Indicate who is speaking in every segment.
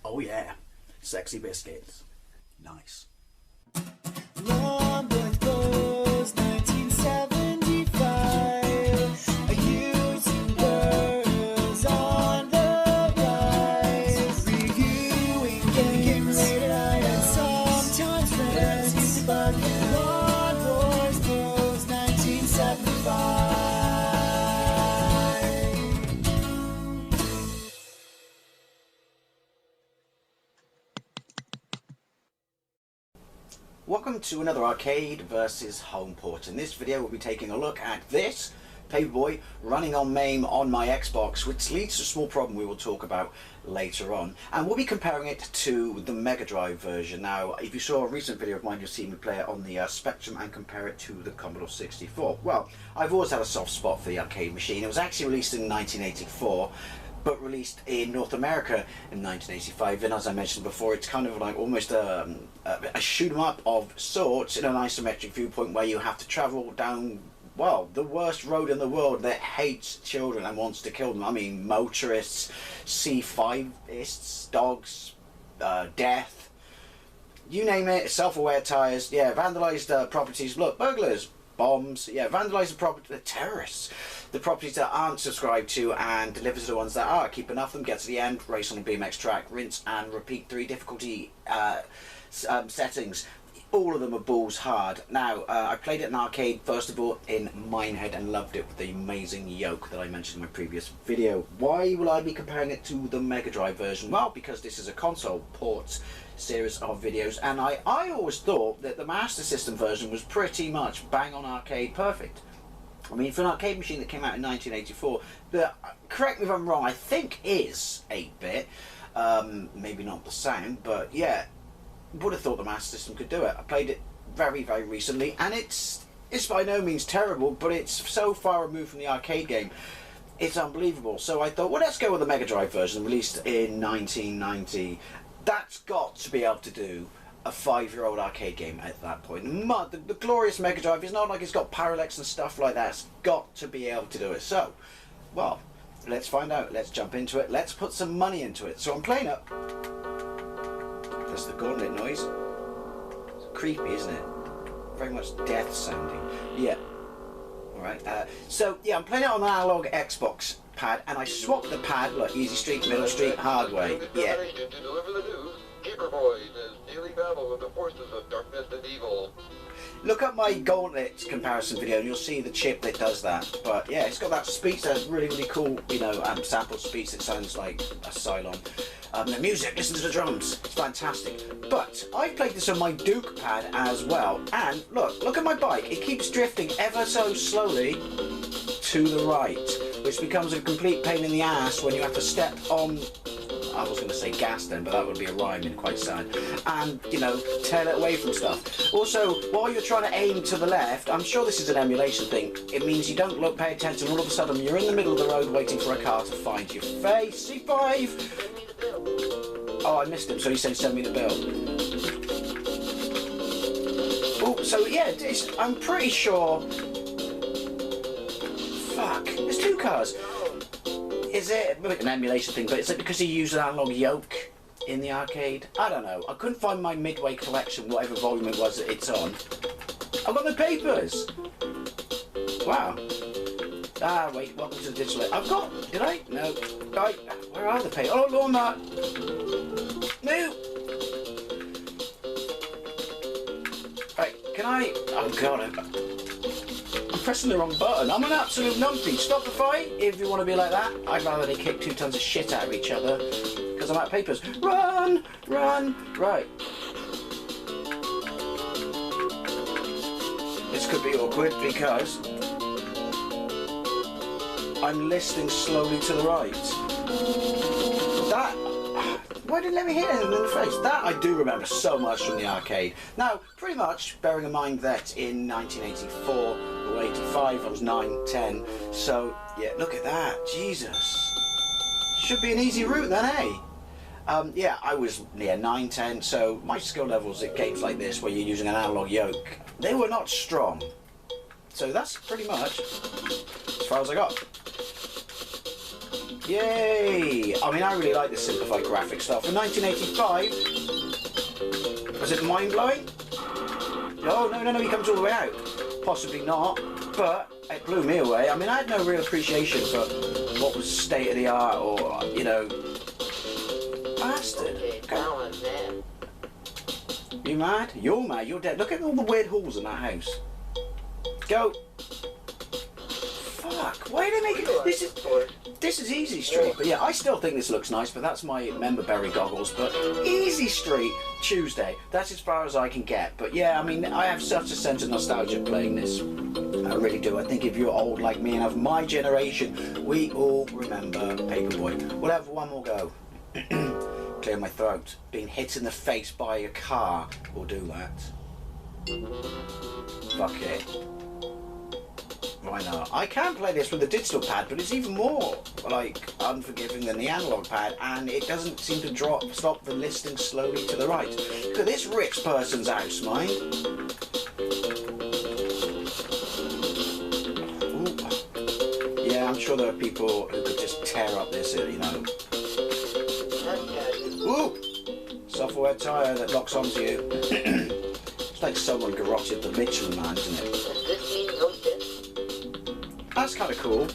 Speaker 1: Oh yeah, sexy biscuits. Nice.
Speaker 2: Long boys blues, 1975. YouTubers on the rise, reviewing games late at night and sometimes friends used to bug. Long boys blues, 1975.
Speaker 1: Welcome to another arcade versus home port. In this video we'll be taking a look at this Paperboy running on MAME on my Xbox, which leads to a small problem we will talk about later on, and we'll be comparing it to the Megadrive version. Now if you saw a recent video of mine, you'll see me play it on the Spectrum and compare it to the Commodore 64. Well, I've always had a soft spot for the arcade machine. It was actually released in 1984 but released in North America in 1985, and as I mentioned before, it's kind of like almost a shoot 'em up of sorts in an isometric viewpoint where you have to travel down, well, the worst road in the world that hates children and wants to kill them. I mean, motorists, C5ists, dogs, death, you name it, self-aware tires, yeah, vandalised properties, look, burglars, bombs, yeah, vandalise the property, the terrorists, the properties that aren't subscribed to, and deliver to the ones that are. Keep enough of them, get to the end, race on a BMX track, rinse and repeat 3 difficulty settings. All of them are balls hard. Now, I played it in arcade, first of all, in Minehead, and loved it with the amazing yoke that I mentioned in my previous video. Why will I be comparing it to the Mega Drive version? Well, because this is a console port series of videos, and I always thought that the Master System version was pretty much bang on arcade perfect. I mean, for an arcade machine that came out in 1984, correct me if I'm wrong, I think is 8-bit, maybe not the sound, but yeah, would have thought the Master System could do it. I played it very, very recently, and it's by no means terrible, but it's so far removed from the arcade game, it's unbelievable. So I thought, well, let's go with the Mega Drive version, released in 1990. That's got to be able to do a 5-year-old arcade game at that point. The glorious Mega Drive is not like it's got parallax and stuff like that. It's got to be able to do it. So, well, let's find out. Let's jump into it. Let's put some money into it. So I'm playing up. That's the gauntlet noise. It's creepy, isn't it? Very much death sounding. Yeah. Alright. So, yeah, I'm playing it on an analog Xbox pad, and I swapped the pad, look, easy street, middle street, hard way. Yeah. Paperboy does daily battle with the forces of darkness and evil. Look at my gauntlet comparison video and you'll see the chip that does that. But yeah, it's got that speech that's really, really cool, you know, sampled speech that sounds like a Cylon. The music, listen to the drums, it's fantastic. But I played this on my Duke pad as well, and look at my bike, it keeps drifting ever so slowly to the right, which becomes a complete pain in the ass when you have to step on, I was going to say gas then, but that would be a rhyme and quite sad, and, you know, tail it away from stuff. Also, while you're trying to aim to the left, I'm sure this is an emulation thing, it means you don't pay attention, all of a sudden you're in the middle of the road waiting for a car to find your face. C5! Oh, I missed him, so he said send me the bill. Oh, so yeah, I'm pretty sure... Fuck, there's 2 cars. Is it an emulation thing, but is it because he used an analog yoke in the arcade? I don't know. I couldn't find my Midway collection, whatever volume it was that it's on. I've got the papers! Wow. Ah, wait, welcome to the digital... I've got... Did I? No. Right, where are the papers? Oh, lawnmower! No! Right, can I... Oh, God, I'm pressing the wrong button. I'm an absolute numpty. Stop the fight if you want to be like that. I'd rather they kick 2 tons of shit out of each other because I'm out of papers. Run! Run! Right. This could be awkward because I'm listening slowly to the right. That... Why didn't it let me hit anything in the face? That I do remember so much from the arcade. Now, pretty much, bearing in mind that in 1984 or 85, I was 9, 10, so, yeah, look at that, Jesus. Should be an easy route then, eh? Yeah, I was, 9, 10, so my skill levels at games like this, where you're using an analog yoke, they were not strong. So that's pretty much as far as I got. Yay! I mean, I really like the simplified graphic stuff. In 1985, was it mind-blowing? Oh, no, he comes all the way out. Possibly not, but it blew me away. I mean, I had no real appreciation for what was state-of-the-art or, you know... Bastard. Okay. You mad? You're mad, you're dead. Look at all the weird holes in that house. Go! Fuck, why do they make it... This is Easy Street, but yeah, I still think this looks nice, but that's my memberberry goggles. But Easy Street, Tuesday, that's as far as I can get. But yeah, I mean, I have such a sense of nostalgia playing this. I really do. I think if you're old like me and of my generation, we all remember Paperboy. We'll have one more go. Clear my throat. Being hit in the face by a car will do that. Fuck it. Why not? I can play this with the digital pad, but it's even more like unforgiving than the analog pad, and it doesn't seem to stop the listing slowly to the right. Look at this rich person's house, mind. Ooh. Yeah, I'm sure there are people who could just tear up this, you know. Ooh! Self-aware tyre that locks onto you. It's like someone garroted the Michelin Man, isn't it? That's kind of cool.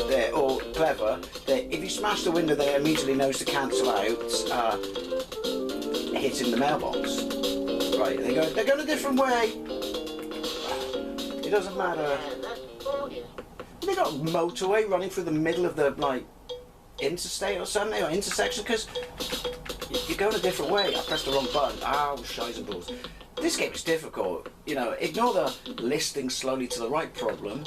Speaker 1: They're all clever. If you smash the window, they immediately knows to cancel out hitting the mailbox. Right, they're going a different way. It doesn't matter. They got a motorway running through the middle of the, like, interstate or something, or intersection, because you're going a different way. I pressed the wrong button. Ow, shies and balls. This game is difficult. You know, ignore the listing slowly to the right problem,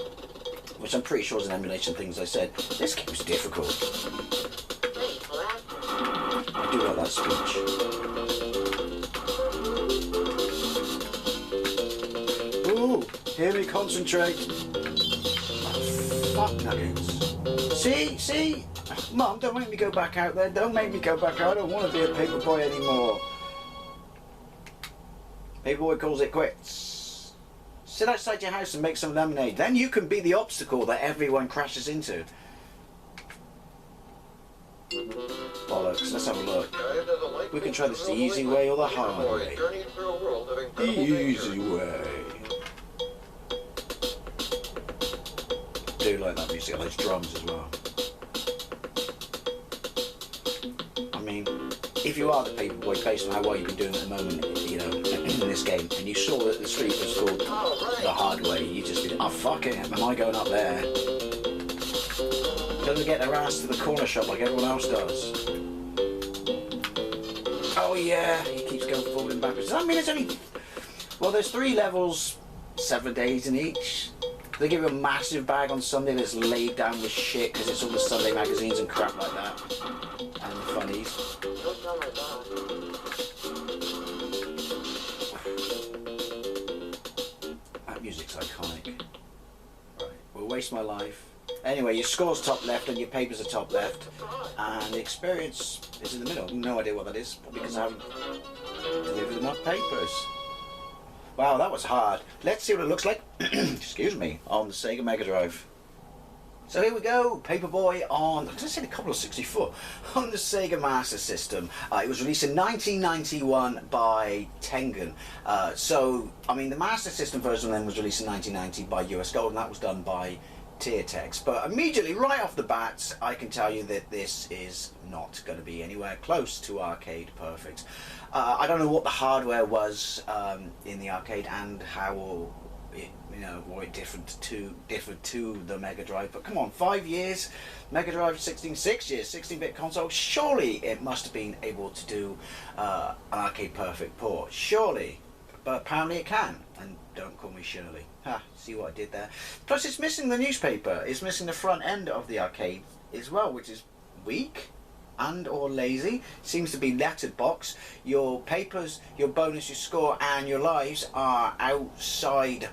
Speaker 1: which I'm pretty sure is an emulation thing, as I said. This game is difficult. I do like that speech. Ooh, hear me concentrate. Oh, fuck nuggets. See? Mum, don't make me go back out there. Don't make me go back out. I don't want to be a Paperboy anymore. Paperboy calls it quits. Sit outside your house and make some lemonade. Then you can be the obstacle that everyone crashes into. Bollocks, let's have a look. We can try this the easy way or the hard way. The easy way. I do like that music, I like those drums as well. I mean, if you are the Paperboy, based on how well you've been doing at the moment, you know, in this game, and you saw that the street was called the hard way, you just be, oh fuck it, am I going up there? Doesn't get their ass to the corner shop like everyone else does. Oh yeah, he keeps going forward and backwards. Does that mean it's only... Well, there's 3 levels, 7 days in each. They give you a massive bag on Sunday that's laid down with shit because it's all the Sunday magazines and crap like that. And the funnies. That music's iconic. Right, we'll waste my life. Anyway, your score's top left and your papers are top left. And the experience is in the middle. No idea what that is, because I haven't delivered enough papers. Wow, that was hard. Let's see what it looks like, excuse me, on the SEGA Megadrive. So here we go, Paperboy on, I just said a couple of 64, on the SEGA Master System. It was released in 1991 by Tengen. So, I mean, the Master System version then was released in 1990 by US Gold, and that was done by Teartex. But immediately, right off the bat, I can tell you that this is not going to be anywhere close to arcade perfect. I don't know what the hardware was in the arcade and how it, you know, what it differed to the Mega Drive. But come on, 5 years, Mega Drive 6 years, 16-bit console. Surely it must have been able to do an arcade perfect port. Surely, but apparently it can. And don't call me Shirley. Ha! See what I did there? Plus, it's missing the newspaper. It's missing the front end of the arcade as well, which is weak and or lazy. Seems to be lettered box. Your papers, your bonus, your score and your lives are outside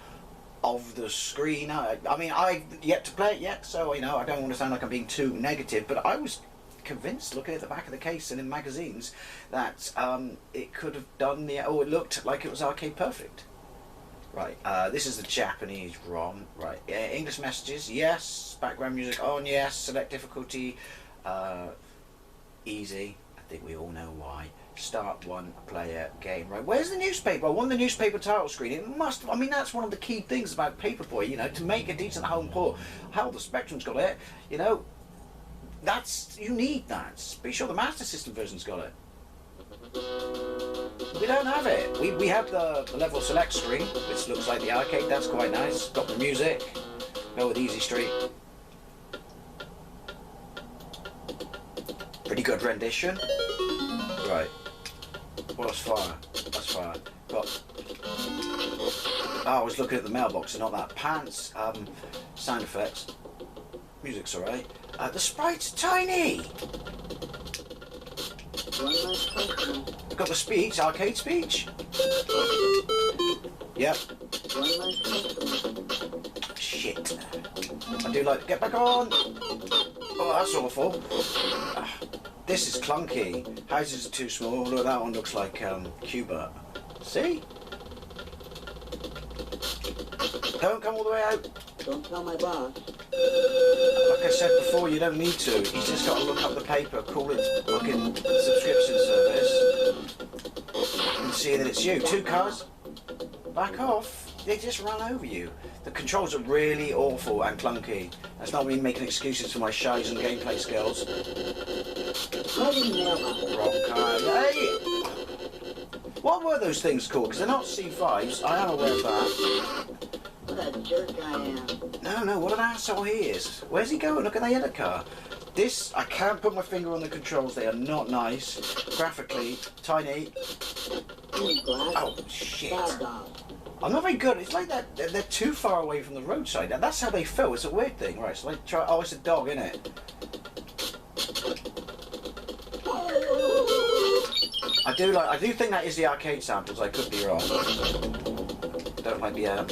Speaker 1: of the screen. I mean, I've yet to play it yet, so you know, I don't want to sound like I'm being too negative, but I was convinced, looking at the back of the case and in magazines, that it could have done the, it looked like it was arcade perfect. Right, this is the Japanese ROM. Right, English messages, yes. Background music on, yes. Select difficulty, Easy. I think we all know why. Start one player game. Right, where's the newspaper? I want the newspaper title screen. It must, I mean, that's one of the key things about Paperboy, you know, to make a decent home port. Hell, the Spectrum's got it, you know, you need that. Be sure the Master System version's got it. We don't have it. We have the level select screen, which looks like the arcade. That's quite nice. Got the music. Go with Easy Street. Pretty good rendition. Right. Well, that's fire. That's fire. Got. Oh, I was looking at the mailbox and not that. Pants. Sound effects. Music's alright. The sprite's tiny. Got the speech, arcade speech. Yep. Shit. I do like to get back on. Oh, that's awful. This is clunky. Houses are too small. Look, that one looks like Cuba. See? Don't come all the way out.
Speaker 3: Don't tell my boss.
Speaker 1: Like I said before, you don't need to. You just got to look up the paper, call it fucking subscription service, and see that it's you. 2 cars. Back off. They just run over you. The controls are really awful and clunky. That's not me making excuses for my shies and gameplay skills. Wrong car. Hey! What were those things called? Because they're not C5s. I am aware of that.
Speaker 3: What a jerk I am.
Speaker 1: No, what an asshole he is. Where's he going? Look at the other car. This, I can't put my finger on the controls. They are not nice. Graphically, tiny. Oh, shit. I'm not very good. It's like that. They're too far away from the roadside. And that's how they feel. It's a weird thing. Right, so I try. Oh, it's a dog, isn't it? I do think that is the arcade samples. I could be wrong. Don't like the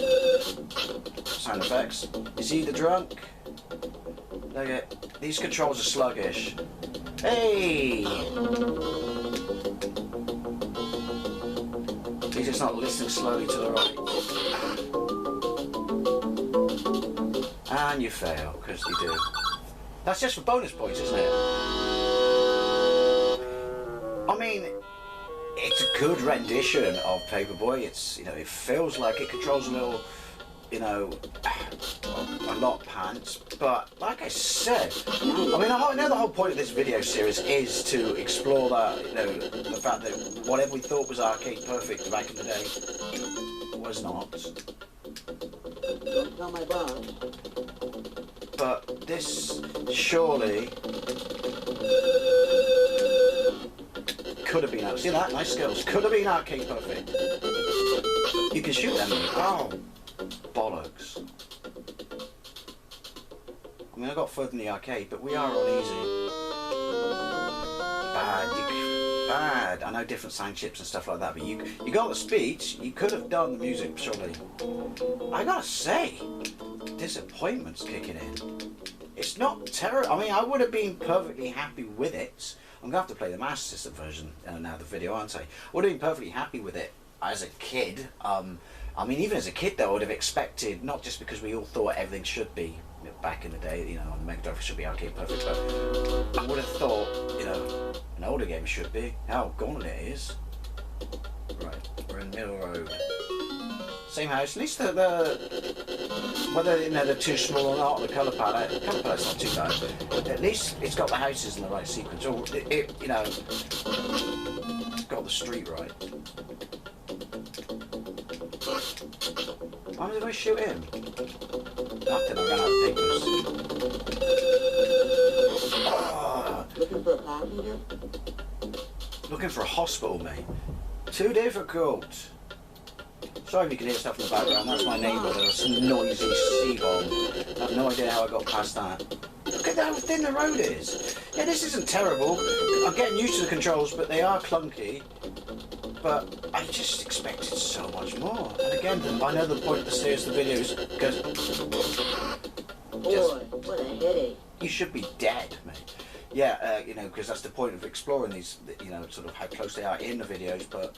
Speaker 1: sound effects. Is he the drunk? Look at these controls are sluggish. Hey! He's just not listening slowly to the right. And you fail, because you do. That's just for bonus points, isn't it? I mean, it's a good rendition of Paperboy. It's, you know, it feels like it controls a little, you know, a lot pants. But like I said, I mean, I know the whole point of this video series is to explore that, you know, the fact that whatever we thought was arcade perfect back in the day was not.
Speaker 3: Don't tell my boss.
Speaker 1: But this surely could have been, see that? Nice skills. Could have been arcade perfect. You can shoot them. Oh, bollocks. I mean, I got further than the arcade, but we are on easy. Bad. I know different sound chips and stuff like that, but you got the speech. You could have done the music, surely. I gotta say, disappointment's kicking in. It's not terrible. I mean, I would have been perfectly happy with it. I'm gonna have to play the Master System version now, the video, aren't I? Would have been perfectly happy with it as a kid. I mean, even as a kid, though, I would have expected, not just because we all thought everything should be, you know, back in the day, you know, on the Megadrive should be arcade perfect, but I would have thought, you know, an older game should be. How Gauntlet it is. Right, we're in Middle Road. Same house. At least whether, you know, they're too small or not, the colour palette's not too bad. At least it's got the houses in the right sequence. Or it you know, got the street right. Why did I shoot him? Nothing, I ran out of papers. Oh.
Speaker 3: Looking for a passenger?
Speaker 1: Looking for a hospital, mate. Too difficult. Sorry if you can hear stuff in the background. That's my neighbour. There's a noisy C-bomb. I have no idea how I got past that. Look at how thin the road is. Yeah, this isn't terrible. I'm getting used to the controls, but they are clunky. But I just expected so much more. And again, I know the point of the series of the videos goes.
Speaker 3: Boy, what a headache.
Speaker 1: You should be dead, mate. Yeah, you know, because that's the point of exploring these, you know, sort of how close they are in the videos. But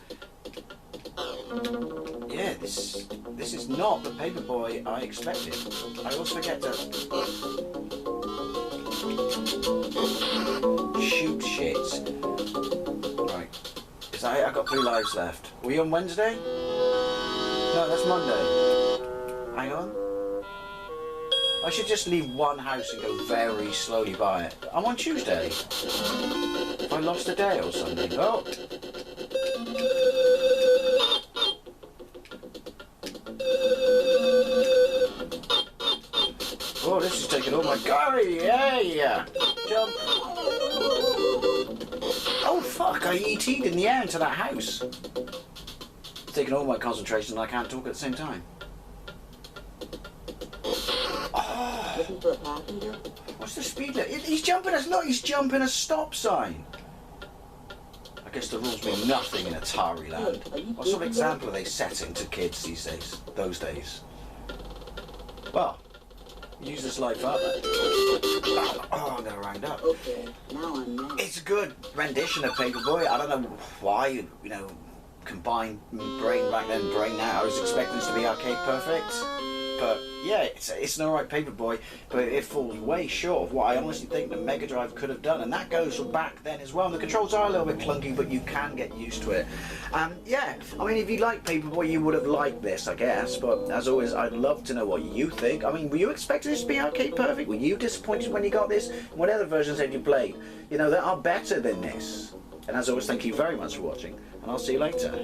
Speaker 1: yeah, this is not the Paperboy I expected. I always forget to. Shoot shit. Right. Is that it? I've got 3 lives left. Were you on Wednesday? No, that's Monday. Hang on. I should just leave one house and go very slowly by it. I'm on Tuesday. If I lost a day or something. Oh. Oh, this is taking all my... Yeah! Jump! Oh, fuck! I ET'd in the air into that house. It's taking all my concentration and I can't talk at the same time. Oh.
Speaker 3: Looking for a passenger?
Speaker 1: What's the speed limit? He's jumping us. Look, he's jumping a stop sign. I guess the rules mean nothing in Atari land. What sort of example are they setting to kids these days? Those days? Well, use this life up. Oh, I'm gonna round up.
Speaker 3: Okay, now I'm mad.
Speaker 1: It's a good rendition of Paperboy. I don't know why, you know, combined brain back then, brain now. I was expecting this to be arcade perfect. But yeah, it's an alright Paperboy, but it falls way short of what I honestly think the Megadrive could have done, and that goes back then as well. And the controls are a little bit clunky, but you can get used to it. Yeah, I mean, if you like Paperboy, you would have liked this, I guess. But as always, I'd love to know what you think. I mean, were you expecting this to be arcade perfect? Were you disappointed when you got this? What other versions have you played? You know, that are better than this. And as always, thank you very much for watching, and I'll see you later.